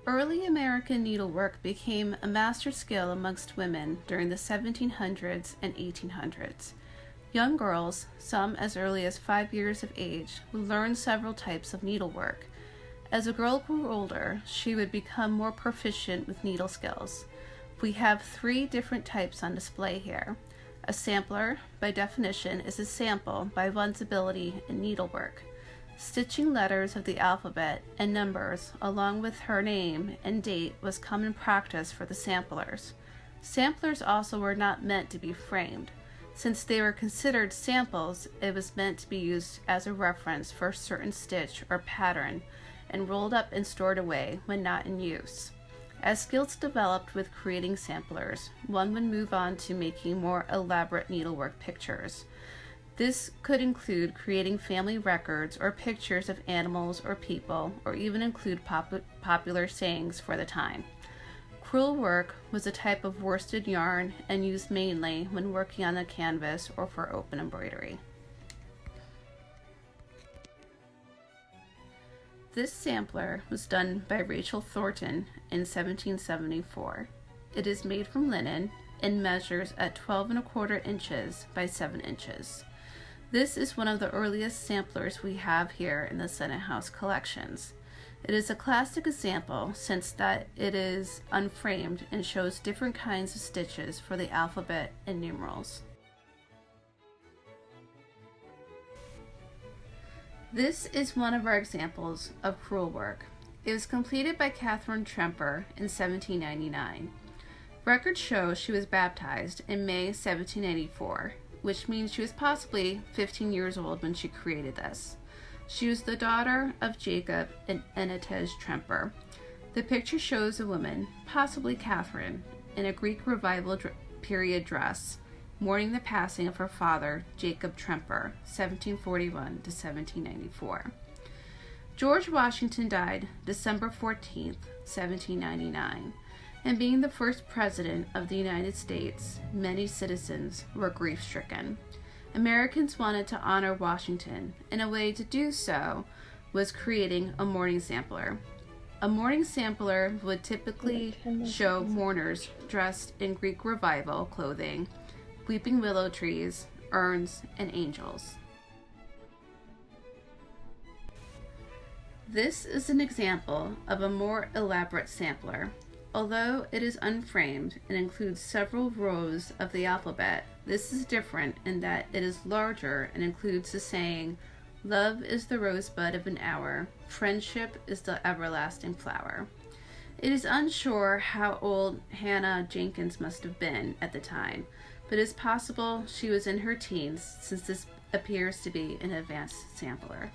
Early American needlework became a master skill amongst women during the 1700s and 1800s. Young girls, some as early as 5 years of age, would learn several types of needlework. As a girl grew older, she would become more proficient with needle skills. We have 3 different types on display here. A sampler, by definition, is a sample by one's ability in needlework. Stitching letters of the alphabet and numbers along with her name and date was common practice for the samplers. Samplers also were not meant to be framed. Since they were considered samples, it was meant to be used as a reference for a certain stitch or pattern and rolled up and stored away when not in use. As skills developed with creating samplers, one would move on to making more elaborate needlework pictures. This could include creating family records or pictures of animals or people, or even include popular sayings for the time. Crewelwork was a type of worsted yarn and used mainly when working on a canvas or for open embroidery. This sampler was done by Rachel Thornton in 1774. It is made from linen and measures at 12¼ inches by 7 inches. This is one of the earliest samplers we have here in the Senate House collections. It is a classic example since that it is unframed and shows different kinds of stitches for the alphabet and numerals. This is one of our examples of crewelwork. It was completed by Catherine Tremper in 1799. Records show she was baptized in May 1784, which means she was possibly 15 years old when she created this. She was the daughter of Jacob and Enetej Tremper. The picture shows a woman, possibly Catherine, in a Greek Revival period dress, mourning the passing of her father, Jacob Tremper, 1741 to 1794. George Washington died December 14, 1799, and being the first president of the United States, many citizens were grief-stricken. Americans wanted to honor Washington, and a way to do so was creating a mourning sampler. A mourning sampler would typically show mourners dressed in Greek Revival clothing, weeping willow trees, urns, and angels. This is an example of a more elaborate sampler. Although it is unframed and includes several rows of the alphabet, this is different in that it is larger and includes the saying, "Love is the rosebud of an hour, friendship is the everlasting flower." It is unsure how old Hannah Jenkins must have been at the time, but it is possible she was in her teens since this appears to be an advanced sampler.